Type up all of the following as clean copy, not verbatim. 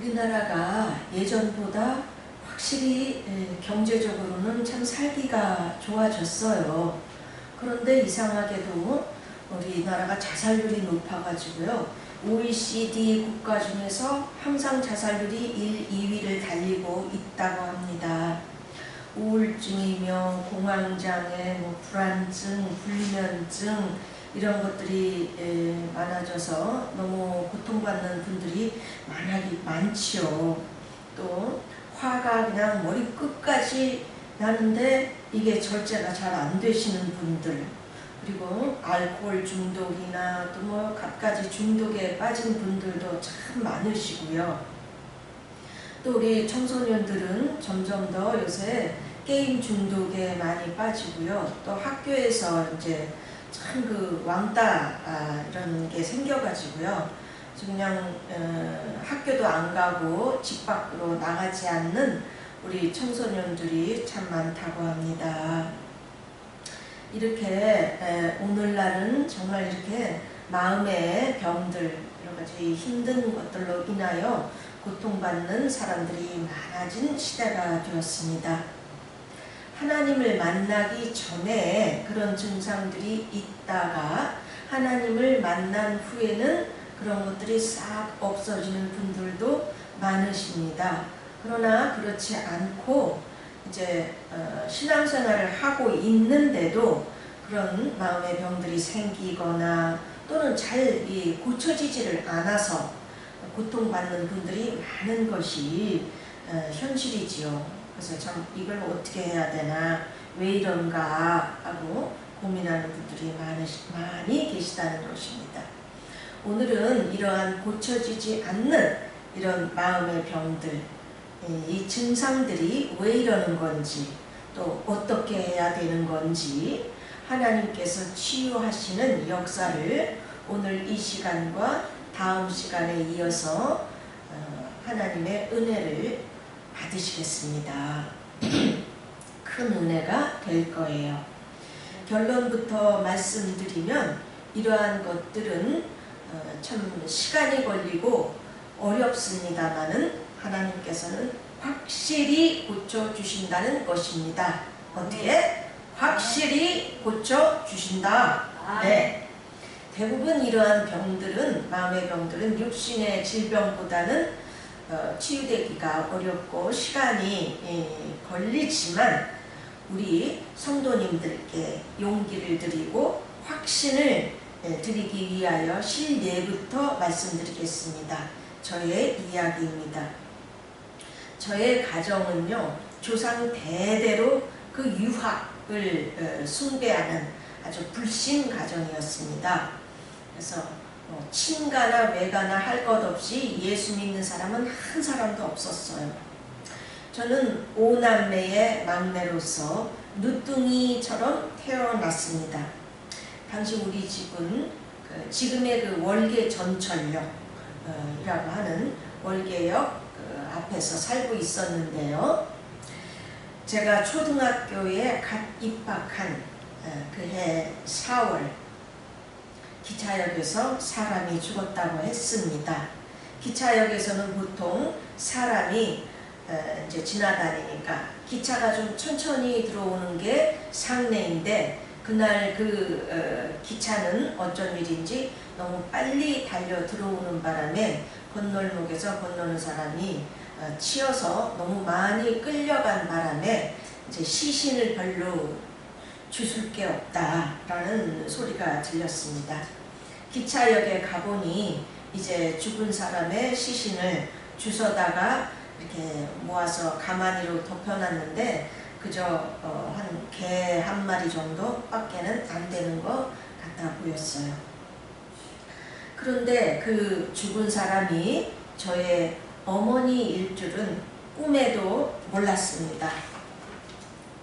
우리나라가 예전보다 확실히 경제적으로는 참 살기가 좋아졌어요. 그런데 이상하게도 우리나라가 자살률이 높아가지고요. OECD 국가 중에서 항상 자살률이 1, 2위를 달리고 있다고 합니다. 우울증이며 공황장애, 불안증, 불면증 이런 것들이 많아져서 너무 고통받는 분들이 많지요. 또 화가 그냥 머리 끝까지 나는데 이게 절제가 잘 안 되시는 분들, 그리고 알코올 중독이나 또 갖가지 중독에 빠진 분들도 참 많으시고요. 또 우리 청소년들은 점점 더 요새 게임 중독에 많이 빠지고요. 또 학교에서 이제 참 왕따 이런 게 생겨가지고요. 그냥 학교도 안 가고 집 밖으로 나가지 않는 우리 청소년들이 참 많다고 합니다. 이렇게 오늘날은 정말 이렇게 마음의 병들, 여러 가지 힘든 것들로 인하여 고통받는 사람들이 많아진 시대가 되었습니다. 하나님을 만나기 전에 그런 증상들이 있다가 하나님을 만난 후에는 그런 것들이 싹 없어지는 분들도 많으십니다. 그러나 그렇지 않고 이제 신앙생활을 하고 있는데도 그런 마음의 병들이 생기거나 또는 잘 고쳐지지를 않아서 고통받는 분들이 많은 것이 현실이지요. 그래서 참 이걸 어떻게 해야 되나, 왜 이런가 하고 고민하는 분들이 많이 계시다는 것입니다. 오늘은 이러한 고쳐지지 않는 이런 마음의 병들, 이 증상들이 왜 이러는 건지, 또 어떻게 해야 되는 건지, 하나님께서 치유하시는 역사를 오늘 이 시간과 다음 시간에 이어서 하나님의 은혜를 받으시겠습니다. 큰 은혜가 될 거예요. 결론부터 말씀드리면 이러한 것들은 참 시간이 걸리고 어렵습니다마는 하나님께서는 확실히 고쳐주신다는 것입니다. 어떻게? 확실히 고쳐주신다. 네. 대부분 이러한 병들은, 마음의 병들은 육신의 질병보다는 치유되기가 어렵고 시간이 걸리지만 우리 성도님들께 용기를 드리고 확신을 드리기 위하여 실내부터 말씀드리겠습니다. 저의 이야기입니다. 저의 가정은요, 조상 대대로 그 유학을 숭배하는 아주 불신 가정이었습니다. 그래서 친가나 외가나 할 것 없이 예수 믿는 사람은 한 사람도 없었어요. 저는 5남매의 막내로서 누뚱이처럼 태어났습니다. 당시 우리 집은 지금의 월계 전철역이라고 하는 월계역 앞에서 살고 있었는데요. 제가 초등학교에 갓 입학한 그해 4월 기차역에서 사람이 죽었다고 했습니다. 기차역에서는 보통 사람이 이제 지나다니니까 기차가 좀 천천히 들어오는 게 상례인데 그날 기차는 어쩐 일인지 너무 빨리 달려 들어오는 바람에 건널목에서 건너는 사람이 치여서 너무 많이 끌려간 바람에 이제 시신을 별로 주술 게 없다라는 소리가 들렸습니다. 기차역에 가보니 이제 죽은 사람의 시신을 주워다가 이렇게 모아서 가마니로 덮여놨는데 그저 한 개 한 마리 정도밖에는 안 되는 것 같아 보였어요. 그런데 그 죽은 사람이 저의 어머니일 줄은 꿈에도 몰랐습니다.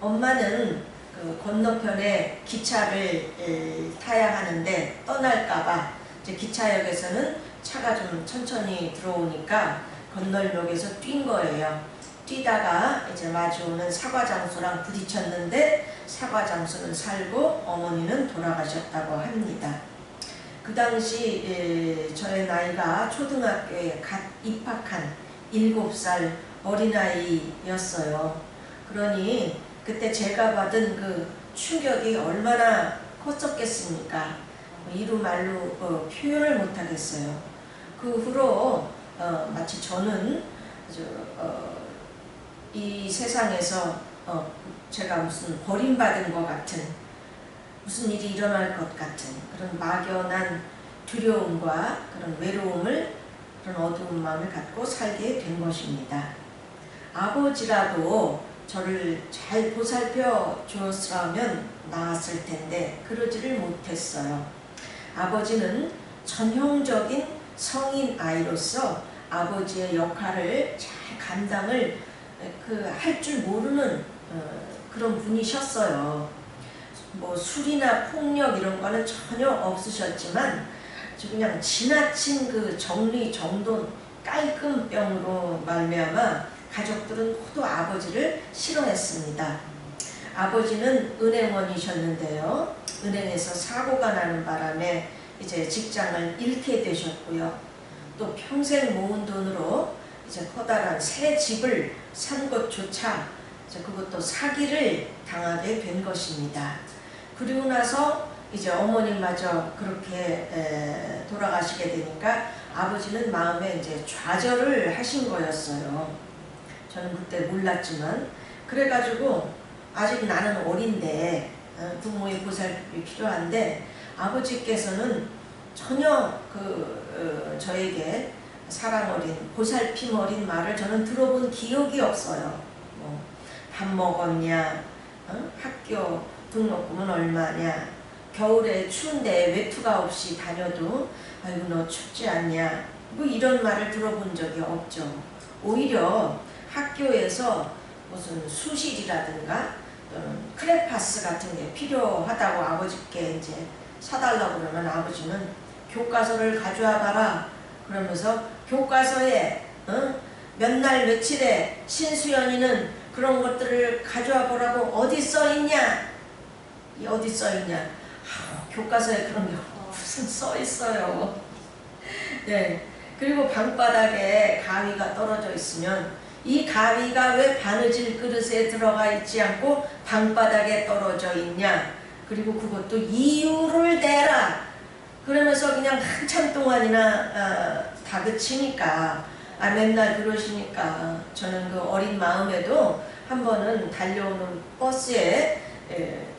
엄마는 그 건너편에 기차를 타야 하는데 떠날까봐 기차역에서는 차가 좀 천천히 들어오니까 건널목에서 뛴 거예요. 뛰다가 이제 마주오는 사과장수랑 부딪혔는데 사과장수는 살고 어머니는 돌아가셨다고 합니다. 그 당시 저의 나이가 초등학교에 갓 입학한 7살 어린아이였어요. 그러니 그때 제가 받은 그 충격이 얼마나 컸었겠습니까? 이루 말로 표현을 못하겠어요. 그 후로 마치 저는 이 세상에서 제가 무슨 버림받은 것 같은, 무슨 일이 일어날 것 같은 그런 막연한 두려움과 그런 외로움을, 그런 어두운 마음을 갖고 살게 된 것입니다. 아버지라도 저를 잘 보살펴 주었으면 나았을 텐데 그러지를 못했어요. 아버지는 전형적인 성인 아이로서 아버지의 역할을 잘 감당을 할 줄 모르는 그런 분이셨어요. 뭐 술이나 폭력 이런 거는 전혀 없으셨지만 그냥 지나친 그 정리정돈 깔끔병으로 말미암아 가족들은 모두 아버지를 싫어했습니다. 아버지는 은행원이셨는데요. 은행에서 사고가 나는 바람에 이제 직장을 잃게 되셨고요. 또 평생 모은 돈으로 이제 커다란 새 집을 산 것조차 이제 그것도 사기를 당하게 된 것입니다. 그리고 나서 이제 어머님마저 그렇게 돌아가시게 되니까 아버지는 마음에 이제 좌절을 하신 거였어요. 저는 그때 몰랐지만, 그래가지고 아직 나는 어린데 부모의 보살핌이 필요한데 아버지께서는 전혀 저에게 사랑 어린, 보살핌 어린 말을 저는 들어본 기억이 없어요. 뭐, 밥 먹었냐, 학교 등록금은 얼마냐, 겨울에 추운데 외투가 없이 다녀도 아이고 너 춥지 않냐, 뭐 이런 말을 들어본 적이 없죠. 오히려 학교에서 무슨 수실이라든가 또는 크레파스 같은 게 필요하다고 아버지께 이제 사달라고 그러면 아버지는 교과서를 가져와 봐라 그러면서 교과서에 몇 날 며칠에 신수연이는 그런 것들을 가져와 보라고 어디 써 있냐? 어디 써 있냐? 교과서에 그런 게 무슨 써 있어요. 네. 그리고 방바닥에 가위가 떨어져 있으면 이 가위가 왜 바느질 그릇에 들어가 있지 않고 방바닥에 떨어져 있냐? 그리고 그것도 이유를 대라. 그러면서 그냥 한참 동안이나 다그치니까 맨날 그러시니까 저는 그 어린 마음에도 한 번은 달려오는 버스에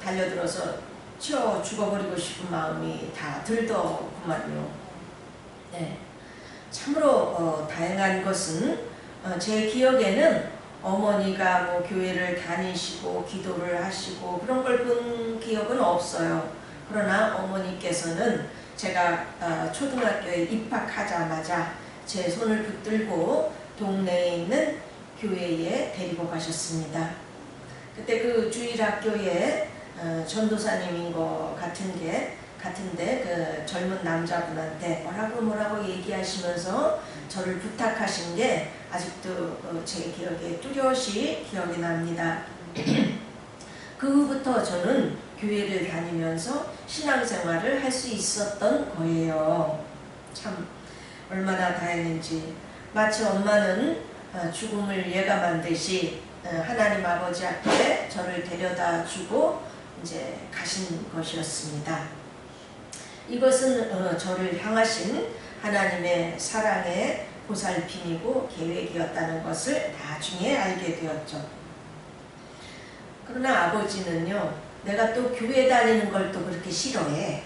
달려들어서 치워 죽어버리고 싶은 마음이 다 들더구만요. 네. 참으로 다행한 것은 제 기억에는 어머니가 뭐 교회를 다니시고 기도를 하시고 그런 걸 본 기억은 없어요. 그러나 어머니께서는 제가 초등학교에 입학하자마자 제 손을 붙들고 동네에 있는 교회에 데리고 가셨습니다. 그때 그 주일학교에 전도사님인 것 같은데 그 젊은 남자분한테 뭐라고 얘기하시면서 저를 부탁하신 게 아직도 제 기억에 뚜렷이 기억이 납니다. 그 후부터 저는 교회를 다니면서 신앙생활을 할 수 있었던 거예요. 참 얼마나 다행인지. 마치 엄마는 죽음을 예감한 듯이 하나님 아버지 앞에 저를 데려다 주고 이제 가신 것이었습니다. 이것은 저를 향하신 하나님의 사랑의 보살핌이고 계획이었다는 것을 나중에 알게 되었죠. 그러나 아버지는요, 내가 또 교회 다니는 걸 또 그렇게 싫어해.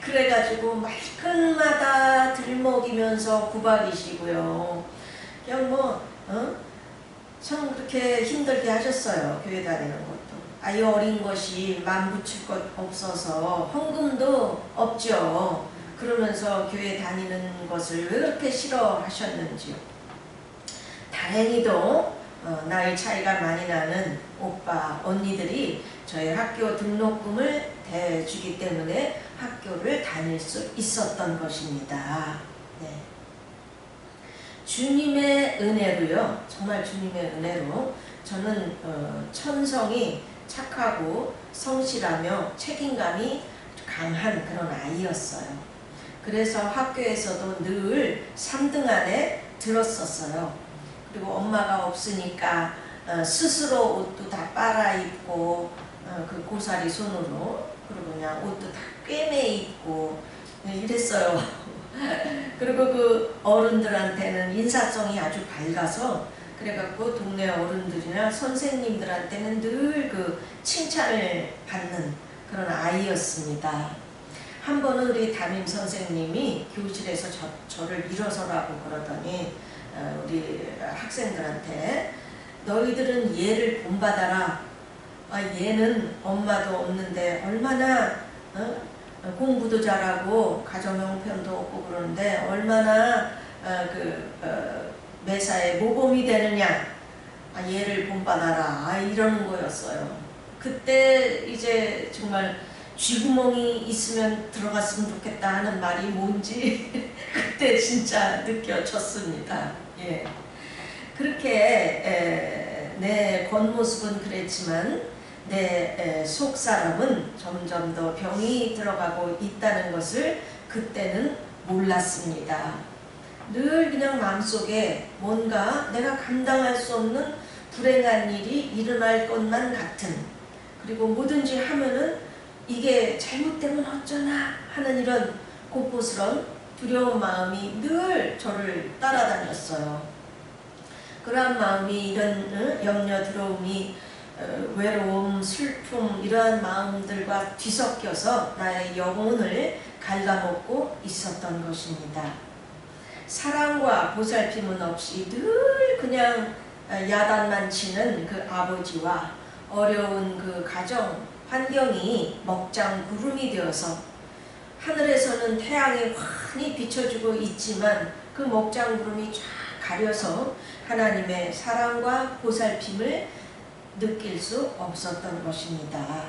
그래가지고 말끝마다 들먹이면서 구박이시고요. 그냥 참 그렇게 힘들게 하셨어요. 교회 다니는 것도. 아이 어린 것이 맘 붙일 것 없어서 헌금도 없죠. 그러면서 교회 다니는 것을 왜 그렇게 싫어하셨는지요. 다행히도 나이 차이가 많이 나는 오빠, 언니들이 저희 학교 등록금을 대주기 때문에 학교를 다닐 수 있었던 것입니다. 네. 주님의 은혜로요, 정말 주님의 은혜로 저는 천성이 착하고 성실하며 책임감이 강한 그런 아이였어요. 그래서 학교에서도 늘 3등 안에 들었었어요. 그리고 엄마가 없으니까 스스로 옷도 다 빨아 입고 그 고사리 손으로, 그리고 그냥 옷도 다 꿰매 입고 이랬어요. 그리고 그 어른들한테는 인사성이 아주 밝아서, 그래갖고 동네 어른들이나 선생님들한테는 늘 그 칭찬을 받는 그런 아이였습니다. 한 번은 우리 담임 선생님이 교실에서 저를 일어서라고 그러더니 우리 학생들한테 너희들은 얘를 본받아라. 얘는 엄마도 없는데 얼마나 공부도 잘하고 가정 형편도 없고 그러는데 얼마나 매사에 모범이 되느냐. 얘를 본받아라. 이러는 거였어요. 그때 이제 정말 쥐구멍이 있으면 들어갔으면 좋겠다 하는 말이 뭔지 그때 진짜 느껴졌습니다. 예. 그렇게 내 겉모습은 그랬지만 내 속사람은 점점 더 병이 들어가고 있다는 것을 그때는 몰랐습니다. 늘 그냥 마음속에 뭔가 내가 감당할 수 없는 불행한 일이 일어날 것만 같은, 그리고 뭐든지 하면은 이게 잘못되면 어쩌나 하는 이런 공포스러운 두려운 마음이 늘 저를 따라다녔어요. 그러한 마음이, 이런 염려, 두려움이, 외로움, 슬픔, 이러한 마음들과 뒤섞여서 나의 영혼을 갉아먹고 있었던 것입니다. 사랑과 보살핌은 없이 늘 그냥 야단만 치는 그 아버지와 어려운 그 가정 환경이 먹장 구름이 되어서, 하늘에서는 태양이 환히 비춰주고 있지만 그 먹장 구름이 쫙 가려서 하나님의 사랑과 보살핌을 느낄 수 없었던 것입니다.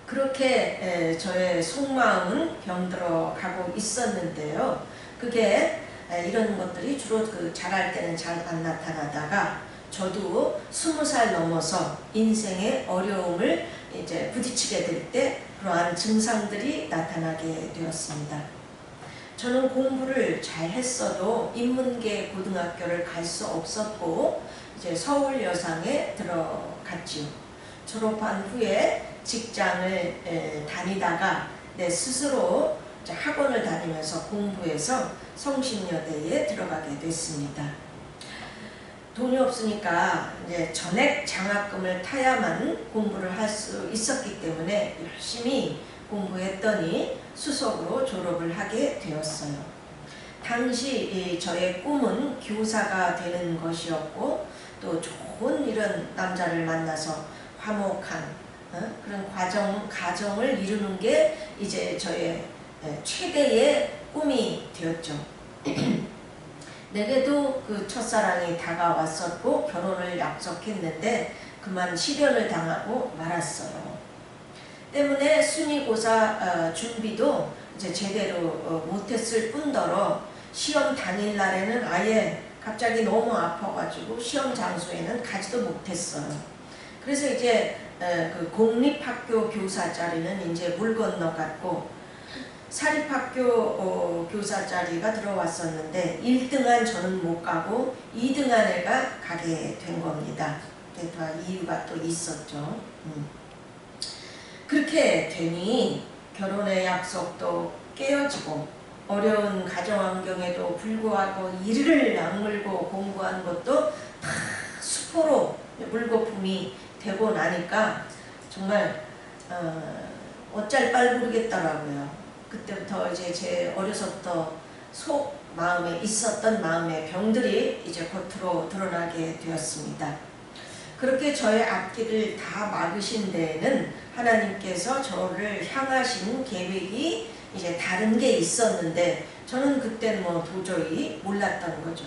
그렇게 저의 속마음은 병들어 가고 있었는데요. 그게 이런 것들이 주로 자랄 때는 잘 안 나타나다가 저도 20살 넘어서 인생의 어려움을 이제 부딪히게 될 때 그러한 증상들이 나타나게 되었습니다. 저는 공부를 잘 했어도 인문계 고등학교를 갈 수 없었고 이제 서울 여상에 들어갔지요. 졸업한 후에 직장을 다니다가 내 스스로 학원을 다니면서 공부해서 성신여대에 들어가게 됐습니다. 돈이 없으니까 이제 전액 장학금을 타야만 공부를 할 수 있었기 때문에 열심히 공부했더니 수석으로 졸업을 하게 되었어요. 당시 저의 꿈은 교사가 되는 것이었고, 또 좋은 이런 남자를 만나서 화목한 그런 가정을 이루는 게 이제 저의 최대의 꿈이 되었죠. 내게도 그 첫사랑이 다가왔었고 결혼을 약속했는데 그만 실연을 당하고 말았어요. 때문에 순위고사 준비도 이제 제대로 못했을 뿐더러 시험 당일날에는 아예 갑자기 너무 아파가지고 시험 장소에는 가지도 못했어요. 그래서 이제 그 공립학교 교사 자리는 이제 물 건너갔고 사립학교 교사 자리가 들어왔었는데 1등한 저는 못 가고 2등한 애가 가게 된 겁니다. 이유가 또 있었죠. 그렇게 되니 결혼의 약속도 깨어지고 어려운 가정환경에도 불구하고 이를 악물고 공부한 것도 다 수포로 물거품이 되고 나니까 정말 어쩔 바를 모르겠더라고요. 그때부터 이제 제 어려서부터 속 마음에 있었던 마음의 병들이 이제 겉으로 드러나게 되었습니다. 그렇게 저의 앞길을 다 막으신 데에는 하나님께서 저를 향하신 계획이 이제 다른 게 있었는데 저는 그때는 뭐 도저히 몰랐던 거죠.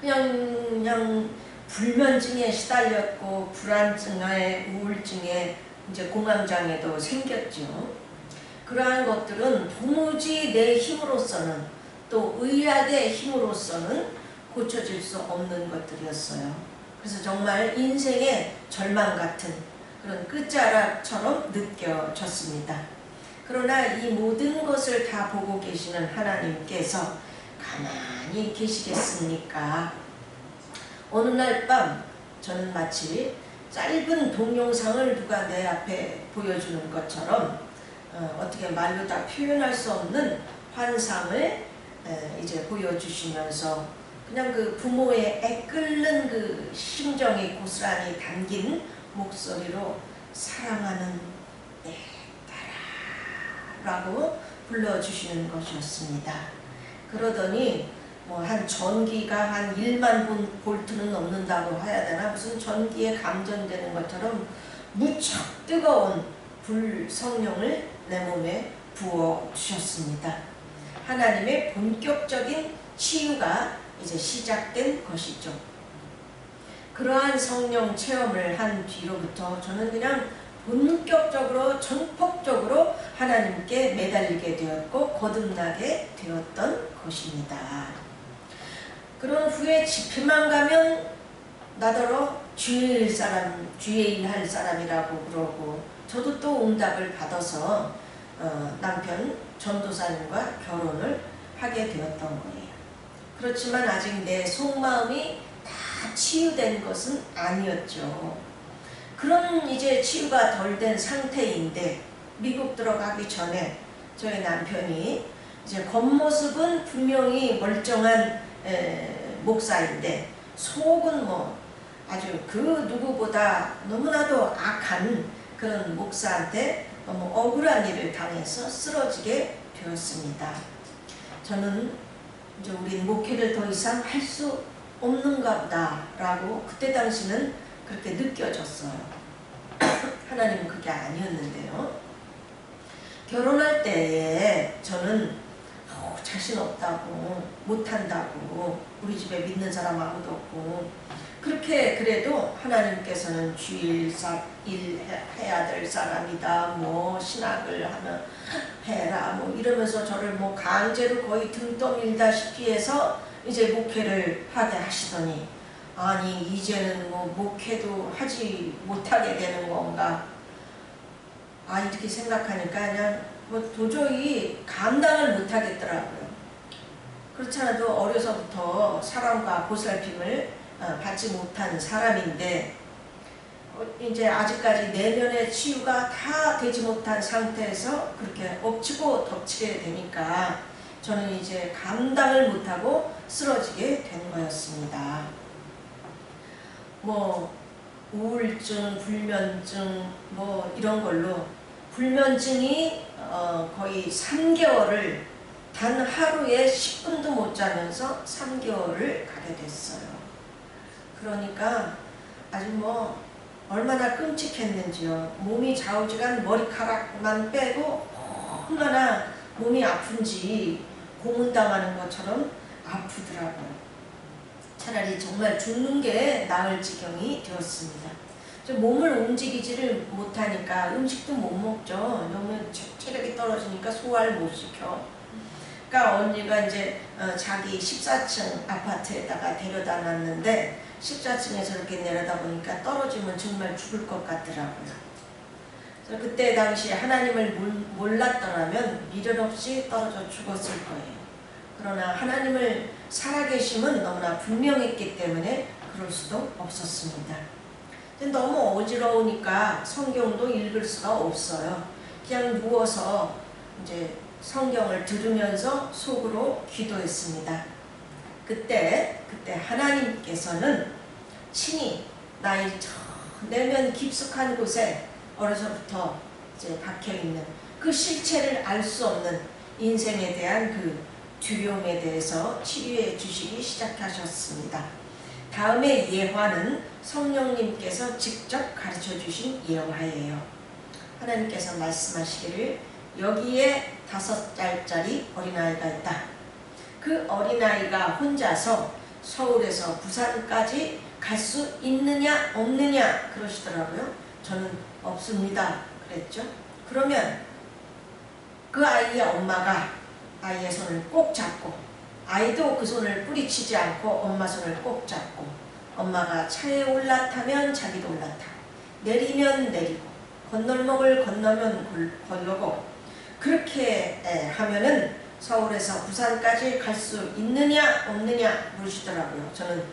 그냥 불면증에 시달렸고 불안증에 우울증에 이제 공황장애도 생겼죠. 그러한 것들은 도무지 내 힘으로서는 또 의학의 힘으로서는 고쳐질 수 없는 것들이었어요. 그래서 정말 인생의 절망 같은 그런 끝자락처럼 느껴졌습니다. 그러나 이 모든 것을 다 보고 계시는 하나님께서 가만히 계시겠습니까? 어느 날 밤 저는 마치 짧은 동영상을 누가 내 앞에 보여주는 것처럼 어떻게 말로 다 표현할 수 없는 환상을 이제 보여주시면서 그냥 그 부모의 애끓는 그 심정이 고스란히 담긴 목소리로 사랑하는 내 딸아 라고 불러주시는 것이었습니다. 그러더니 뭐 한 전기가 한 1만 볼트는 넘는다고 해야 되나, 무슨 전기에 감전되는 것처럼 무척 뜨거운 불 성령을 내 몸에 부어 주셨습니다. 하나님의 본격적인 치유가 이제 시작된 것이죠. 그러한 성령 체험을 한 뒤로부터 저는 그냥 본격적으로 전폭적으로 하나님께 매달리게 되었고 거듭나게 되었던 것입니다. 그런 후에 집회만 가면 나더러 주일 할 사람이라고 그러고, 저도 또 응답을 받아서 남편 전도사님과 결혼을 하게 되었던 거예요. 그렇지만 아직 내 속마음이 다 치유된 것은 아니었죠. 그런 이제 치유가 덜 된 상태인데 미국 들어가기 전에 저희 남편이 이제 겉모습은 분명히 멀쩡한 목사인데 속은 뭐 아주 그 누구보다 너무나도 악한 그런 목사한테 너무 억울한 일을 당해서 쓰러지게 되었습니다. 저는 이제 우리 목회를 더 이상 할 수 없는가 보다라고 그때 당시는 그렇게 느껴졌어요. 하나님은 그게 아니었는데요. 결혼할 때에 저는 자신 없다고, 못한다고, 우리 집에 믿는 사람 아무도 없고, 그렇게 그래도 하나님께서는 주일 일 해야 될 사람이다, 뭐 신학을 하면 해라, 뭐 이러면서 저를 뭐 강제로 거의 등 떠밀다시피 해서 이제 목회를 하게 하시더니, 아니 이제는 뭐 목회도 하지 못하게 되는 건가, 이렇게 생각하니까 그냥 뭐 도저히 감당을 못하겠더라고요. 그렇지 않아도 어려서부터 사람과 보살핌을 받지 못한 사람인데 이제 아직까지 내면의 치유가 다 되지 못한 상태에서 그렇게 엎치고 덮치게 되니까 저는 이제 감당을 못하고 쓰러지게 된 거였습니다. 뭐 우울증, 불면증 뭐 이런 걸로 불면증이 거의 3개월을 단 하루에 10분도 못 자면서 3개월을 가게 됐어요. 그러니까 아주 뭐 얼마나 끔찍했는지요. 몸이 좌우지간 머리카락만 빼고 얼마나 몸이 아픈지 고문당하는 것처럼 아프더라고요. 차라리 정말 죽는 게 나을 지경이 되었습니다. 몸을 움직이지를 못하니까 음식도 못 먹죠. 너무 체력이 떨어지니까 소화를 못 시켜. 그러니까 언니가 이제 자기 14층 아파트에다가 데려다 놨는데 14층에서 이렇게 내려다 보니까 떨어지면 정말 죽을 것 같더라고요. 그래서 그때 당시 하나님을 몰랐더라면 미련 없이 떨어져 죽었을 거예요. 그러나 하나님을 살아계심은 너무나 분명했기 때문에 그럴 수도 없었습니다. 너무 어지러우니까 성경도 읽을 수가 없어요. 그냥 누워서 이제 성경을 들으면서 속으로 기도했습니다. 그때 하나님께서는 친히 나의 내면 깊숙한 곳에 어려서부터 이제 박혀있는 그 실체를 알 수 없는 인생에 대한 그 두려움에 대해서 치료해 주시기 시작하셨습니다. 다음의 예화는 성령님께서 직접 가르쳐 주신 예화예요. 하나님께서 말씀하시기를 여기에 5살짜리 어린아이가 있다. 그 어린아이가 혼자서 서울에서 부산까지 갈 수 있느냐 없느냐 그러시더라고요. 저는 없습니다 그랬죠. 그러면 그 아이의 엄마가 아이의 손을 꼭 잡고, 아이도 그 손을 뿌리치지 않고 엄마 손을 꼭 잡고, 엄마가 차에 올라타면 자기도 올라타, 내리면 내리고, 건널목을 건너면 건너고, 그렇게 하면은 서울에서 부산까지 갈 수 있느냐 없느냐 물으시더라고요. 저는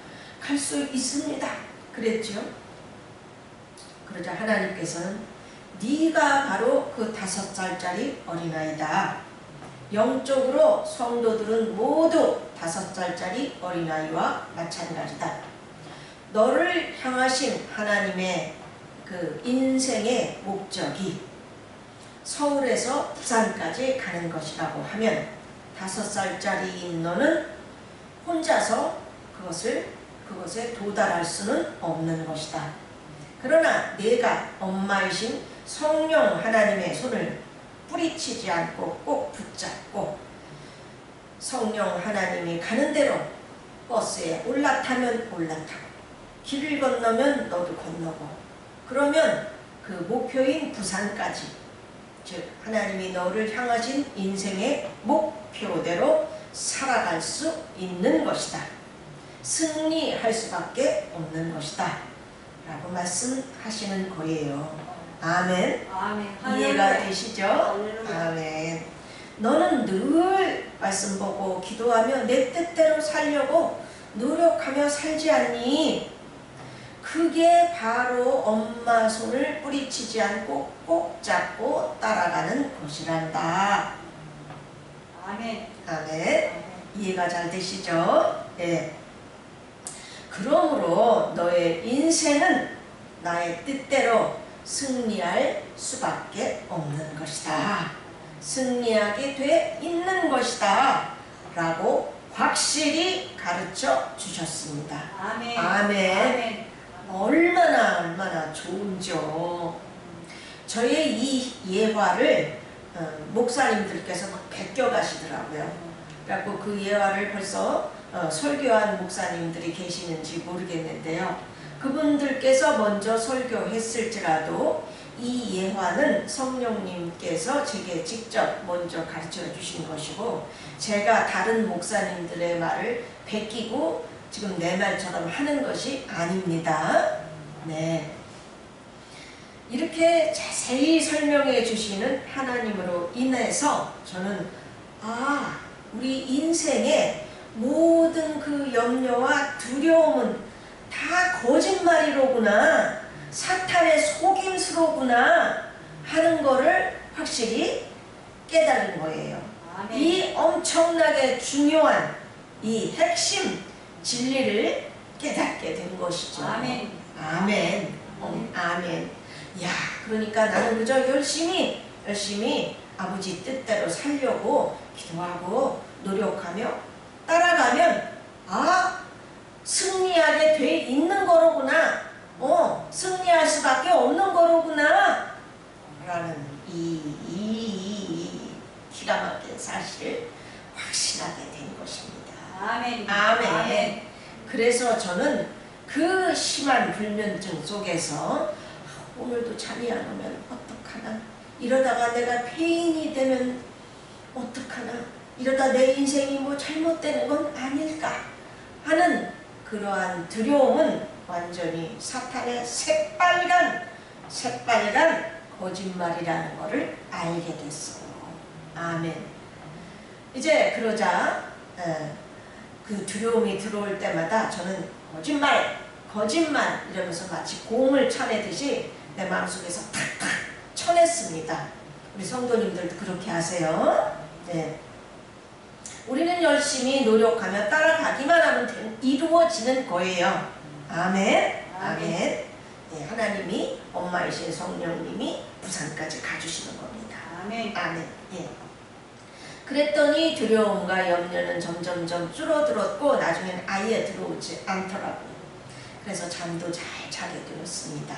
갈 수 있습니다 그랬죠. 그러자 하나님께서는 네가 바로 그 5살짜리 어린아이다. 영적으로 성도들은 모두 5살짜리 어린아이와 마찬가지다. 너를 향하신 하나님의 그 인생의 목적이 서울에서 부산까지 가는 것이라고 하면 5살짜리인 너는 혼자서 그것에 도달할 수는 없는 것이다. 그러나 내가 엄마이신 성령 하나님의 손을 뿌리치지 않고 꼭 붙잡고 성령 하나님이 가는 대로 버스에 올라타면 올라타고 길을 건너면 너도 건너고 그러면 그 목표인 부산까지 즉 하나님이 너를 향하신 인생의 목표대로 살아갈 수 있는 것이다. 승리할 수밖에 없는 것이다 라고 말씀하시는 거예요. 아멘. 아멘. 이해가 되시죠? 아멘. 너는 늘 말씀 보고 기도하며 내 뜻대로 살려고 노력하며 살지 않니? 그게 바로 엄마 손을 뿌리치지 않고 꼭 잡고 따라가는 것이란다. 아멘. 아멘. 이해가 잘 되시죠? 네. 그러므로 너의 인생은 나의 뜻대로 승리할 수밖에 없는 것이다. 승리하게 돼 있는 것이다. 라고 확실히 가르쳐 주셨습니다. 아멘. 아멘. 아멘. 얼마나 좋은지요. 저의 이 예화를 목사님들께서 막 베껴 가시더라고요. 그래갖고 그 예화를 벌써 설교한 목사님들이 계시는지 모르겠는데요. 그분들께서 먼저 설교했을지라도 이 예화는 성령님께서 제게 직접 먼저 가르쳐 주신 것이고 제가 다른 목사님들의 말을 베끼고 지금 내 말처럼 하는 것이 아닙니다. 네. 이렇게 자세히 설명해 주시는 하나님으로 인해서 저는 우리 인생의 모든 그 염려와 두려움은 다 거짓말이로구나, 사탄의 속임수로구나 하는 거를 확실히 깨달은 거예요. 아멘. 이 엄청나게 중요한 이 핵심 진리를 깨닫게 된 것이죠. 아멘. 아멘. 아멘. 야, 그러니까 나는 그저 열심히 아버지 뜻대로 살려고 기도하고 노력하며 따라가면 승리하게 돼 있는 거로구나. 승리할 수밖에 없는 거로구나. 라는 이 기가 막힌 사실을 확신하게 된 것입니다. 아멘. 아멘. 아멘. 그래서 저는 그 심한 불면증 속에서 오늘도 잠이 안 오면 어떡하나, 이러다가 내가 폐인이 되면 어떡하나, 이러다 내 인생이 뭐 잘못되는 건 아닐까 하는 그러한 두려움은 완전히 사탄의 새빨간 거짓말이라는 것을 알게 됐어요. 아멘. 이제 그러자 그 두려움이 들어올 때마다 저는 거짓말 이러면서 마치 공을 쳐내듯이 내 마음속에서 탁탁 쳐냈습니다. 우리 성도님들도 그렇게 하세요. 네. 우리는 열심히 노력하며 따라가기만 하면 이루어지는 거예요. 아멘. 아멘. 네, 하나님이 엄마이신 성령님이 부산까지 가주시는 겁니다. 아멘. 아멘. 예. 그랬더니 두려움과 염려는 점점점 줄어들었고 나중에는 아예 들어오지 않더라고요. 그래서 잠도 잘 자게 되었습니다.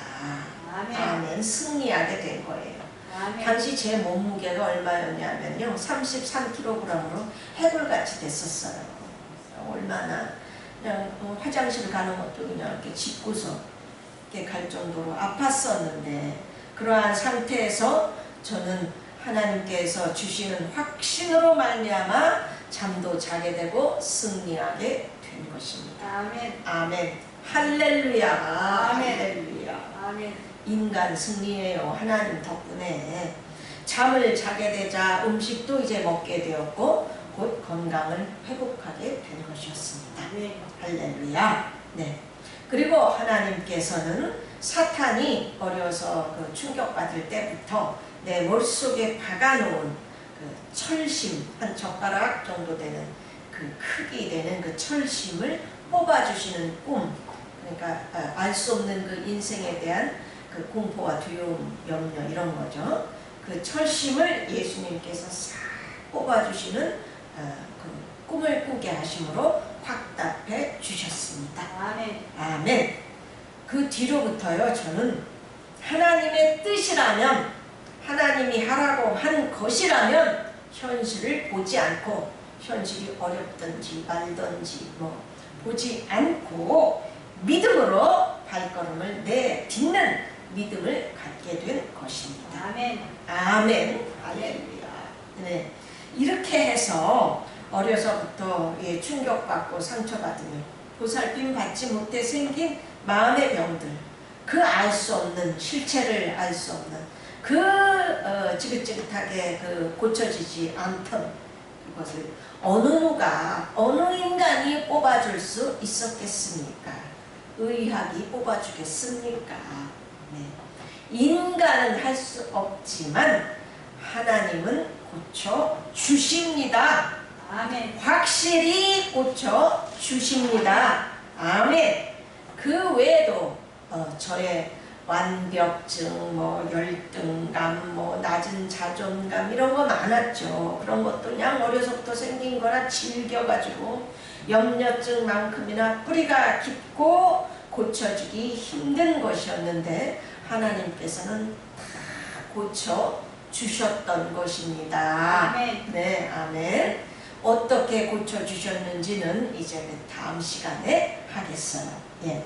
아멘. 아멘. 승리하게 된 거예요. 아멘. 당시 제 몸무게가 얼마였냐면요, 33kg으로 해골같이 됐었어요. 얼마나 그냥 화장실 가는 것도 그냥 이렇게 짚고서 이렇게 갈 정도로 아팠었는데, 그러한 상태에서 저는 하나님께서 주시는 확신으로 말미암아 잠도 자게 되고 승리하게 된 것입니다. 아멘. 아멘. 할렐루야. 아멘. 할렐루야. 아멘. 인간 승리예요. 하나님 덕분에 잠을 자게 되자 음식도 이제 먹게 되었고 곧 건강을 회복하게 된 것이었습니다. 아멘. 할렐루야. 네. 그리고 하나님께서는 사탄이 어려서 그 충격받을 때부터 내 머릿속에 박아놓은 그 철심, 한 젓가락 정도 되는 그 크기 되는 그 철심을 뽑아주시는 꿈, 그러니까 알 수 없는 그 인생에 대한 그 공포와 두려움, 염려 이런 거죠. 그 철심을 예수님께서 싹 뽑아주시는 그 꿈을 꾸게 하심으로 확답해 주셨습니다. 아멘. 아멘. 그 뒤로부터요, 저는 하나님의 뜻이라면, 하나님이 하라고 한 것이라면 현실을 보지 않고, 현실이 어렵든지 말든지 보지 않고 믿음으로 발걸음을 내딛는 믿음을 갖게 된 것입니다. 아멘. 아멘. 할렐루야. 네. 이렇게 해서 어려서부터 충격받고 상처받으며 보살핌 받지 못해 생긴 마음의 병들, 그 알 수 없는, 실체를 알 수 없는 그 지긋지긋하게 그 고쳐지지 않던 그것을 어느 누가, 어느 인간이 뽑아줄 수 있었겠습니까? 의학이 뽑아주겠습니까? 네. 인간은 할 수 없지만 하나님은 고쳐주십니다. 아멘. 확실히 고쳐주십니다. 아멘. 그 외에도 저의 완벽증, 열등감, 낮은 자존감 이런 거 많았죠. 그런 것도 그냥 어려서부터 생긴 거라 질겨가지고 염려증만큼이나 뿌리가 깊고 고쳐주기 힘든 것이었는데 하나님께서는 다 고쳐주셨던 것입니다. 아멘. 네, 아멘. 어떻게 고쳐주셨는지는 이제 다음 시간에 하겠어요. 예.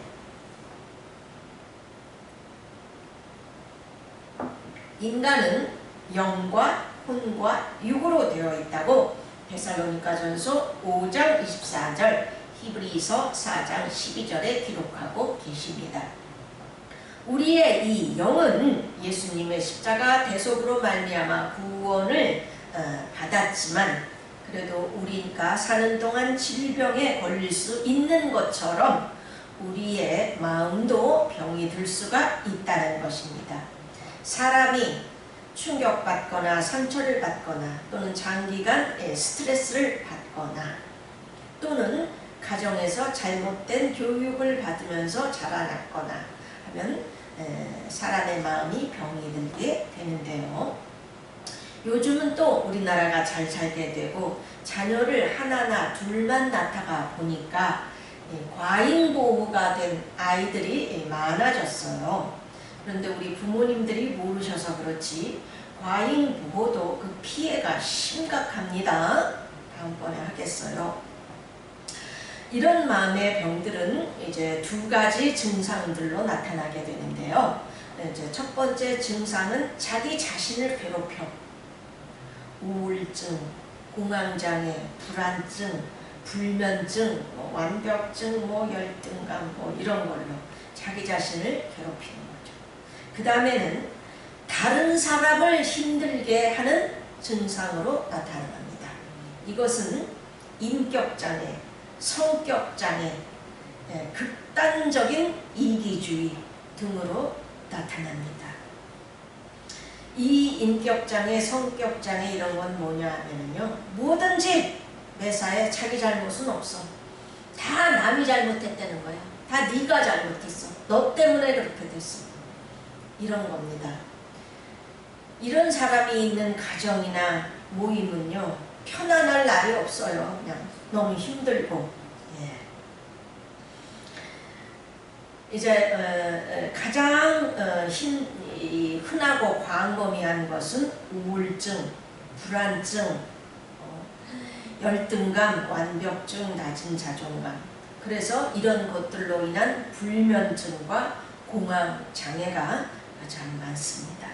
인간은 영과 혼과 육으로 되어 있다고 데살로니가전서 5장 24절, 히브리서 4장 12절에 기록하고 계십니다. 우리의 이 영은 예수님의 십자가 대속으로 말미암아 구원을 받았지만 그래도 우리가 사는 동안 질병에 걸릴 수 있는 것처럼 우리의 마음도 병이 들 수가 있다는 것입니다. 사람이 충격받거나 상처를 받거나 또는 장기간 스트레스를 받거나 또는 가정에서 잘못된 교육을 받으면서 자라났거나 하면 사람의 마음이 병이 들게 되는데요. 요즘은 또 우리나라가 잘 살게 되고 자녀를 하나나 둘만 낳다가 보니까 과잉보호가 된 아이들이 많아졌어요. 그런데 우리 부모님들이 모르셔서 그렇지 과잉보호도 그 피해가 심각합니다. 다음번에 하겠어요. 이런 마음의 병들은 이제 두 가지 증상들로 나타나게 되는데요. 이제 첫 번째 증상은 자기 자신을 괴롭혀 우울증, 공황장애, 불안증, 불면증, 완벽증, 열등감 이런 걸로 자기 자신을 괴롭히는 거죠. 그 다음에는 다른 사람을 힘들게 하는 증상으로 나타납니다. 이것은 인격장애, 성격장애, 극단적인 이기주의 등으로 나타납니다. 이 인격장애, 성격장애 이런 건 뭐냐 하면요, 뭐든지 매사에 자기 잘못은 없어. 다 남이 잘못했다는 거야. 다 네가 잘못했어. 너 때문에 그렇게 됐어. 이런 겁니다. 이런 사람이 있는 가정이나 모임은요, 편안할 날이 없어요. 그냥 너무 힘들고. 이제 가장 흔하고 광범위한 것은 우울증, 불안증, 열등감, 완벽증, 낮은 자존감. 그래서 이런 것들로 인한 불면증과 공황장애가 가장 많습니다.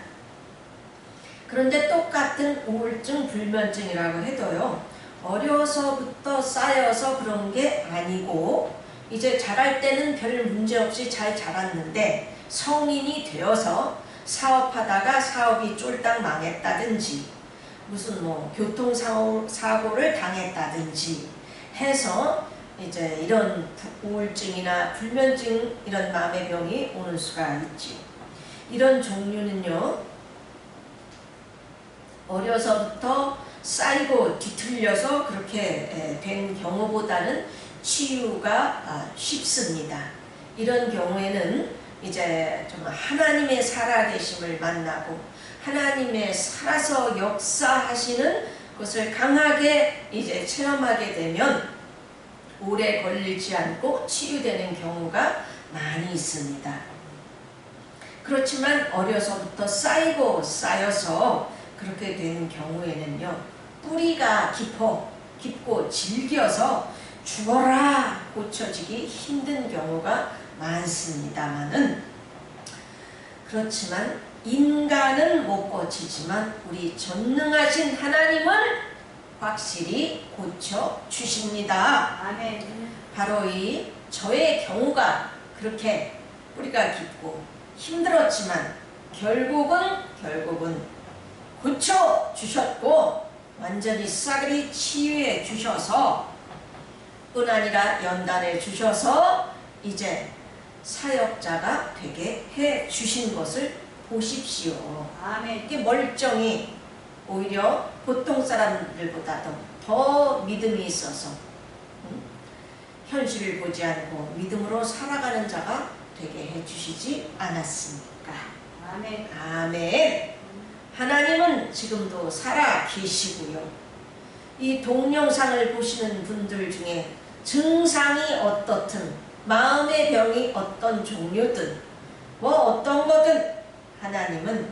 그런데 똑같은 우울증, 불면증이라고 해도요, 어려서부터 쌓여서 그런 게 아니고 이제 자랄 때는 별 문제 없이 잘 자랐는데 성인이 되어서 사업하다가 사업이 쫄딱 망했다든지 무슨 뭐 교통사고를 당했다든지 해서 이제 이런 우울증이나 불면증 이런 마음의 병이 오는 수가 있지. 이런 종류는요, 어려서부터 쌓이고 뒤틀려서 그렇게 된 경우보다는 치유가 쉽습니다. 이런 경우에는 이제 좀 하나님의 살아계심을 만나고 하나님의 살아서 역사하시는 것을 강하게 이제 체험하게 되면 오래 걸리지 않고 치유되는 경우가 많이 있습니다. 그렇지만 어려서부터 쌓여서 그렇게 되는 경우에는요, 뿌리가 깊고 질겨서 죽어라 고쳐지기 힘든 경우가 많습니다만은, 그렇지만 인간은 못 고치지만 우리 전능하신 하나님은 확실히 고쳐 주십니다. 아멘. 바로 이 저의 경우가 그렇게 뿌리가 깊고 힘들었지만 결국은 고쳐 주셨고 완전히 싸그리 치유해 주셔서 뿐 아니라 연단해 주셔서 이제 사역자가 되게 해 주신 것을 보십시오. 아멘. 이게 멀쩡히 오히려 보통 사람들보다도 더 믿음이 있어서 현실을 보지 않고 믿음으로 살아가는 자가 되게 해주시지 않았습니까? 아멘. 아멘. 하나님은 지금도 살아 계시고요. 이 동영상을 보시는 분들 중에 증상이 어떻든 마음의 병이 어떤 종류든 뭐 어떤 거든 하나님은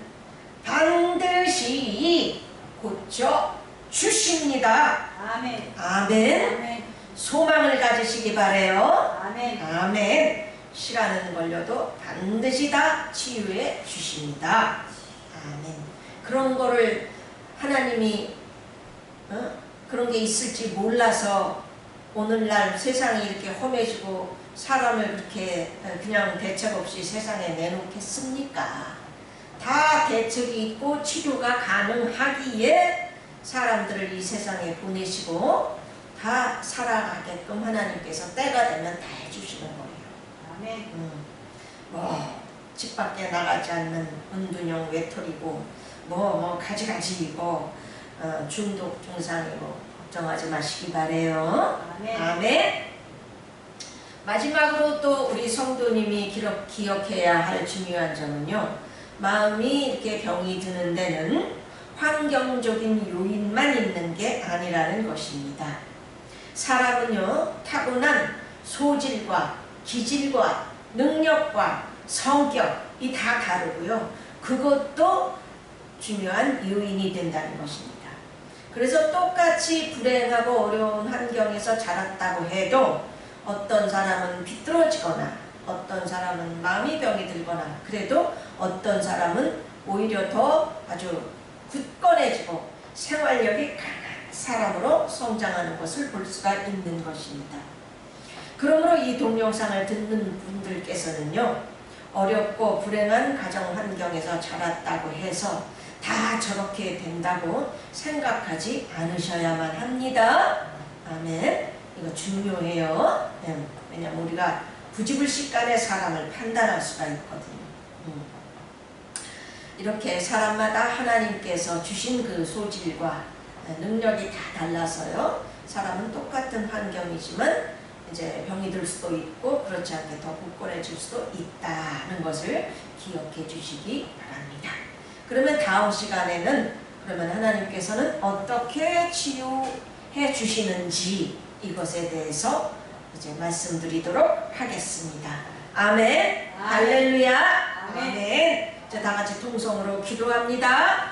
반드시 고쳐 주십니다. 아멘. 아멘. 아멘. 소망을 가지시기 바래요. 아멘. 아멘. 시간은 걸려도 반드시 다 치유해 주십니다. 아멘. 그런 거를 하나님이 그런 게 있을지 몰라서 오늘날 세상이 이렇게 험해지고 사람을 그렇게 그냥 대책 없이 세상에 내놓겠습니까? 다 대책이 있고 치료가 가능하기에 사람들을 이 세상에 보내시고 다 살아가게끔 하나님께서 때가 되면 다 해주시는 거예요. 아멘. 집 밖에 나가지 않는 은둔형 외톨이고 가지가지 중독 증상이고 걱정하지 마시기 바래요. 아멘. 아멘. 마지막으로 또 우리 성도님이 기억해야 할 중요한 점은요, 마음이 이렇게 병이 드는 데는 환경적인 요인만 있는 게 아니라는 것입니다. 사람은요, 타고난 소질과 기질과 능력과 성격이 다 다르고요, 그것도 중요한 요인이 된다는 것입니다. 그래서 똑같이 불행하고 어려운 환경에서 자랐다고 해도 어떤 사람은 비뚤어지거나 어떤 사람은 마음이 병이 들거나 그래도 어떤 사람은 오히려 더 아주 굳건해지고 생활력이 강한 사람으로 성장하는 것을 볼 수가 있는 것입니다. 그러므로 이 동영상을 듣는 분들께서는요, 어렵고 불행한 가정 환경에서 자랐다고 해서 다 저렇게 된다고 생각하지 않으셔야만 합니다. 아멘. 이거 중요해요. 왜냐하면 우리가 부지불식간에 사람을 판단할 수가 있거든요. 이렇게 사람마다 하나님께서 주신 그 소질과 능력이 다 달라서요, 사람은 똑같은 환경이지만 이제 병이 들 수도 있고 그렇지 않게 더 굳건해질 수도 있다는 것을 기억해 주시기 바랍니다. 그러면 다음 시간에는 그러면 하나님께서는 어떻게 치유해 주시는지 이것에 대해서 이제 말씀드리도록 하겠습니다. 아멘. 할렐루야. 아멘. 이제 다 같이 통성으로 기도합니다.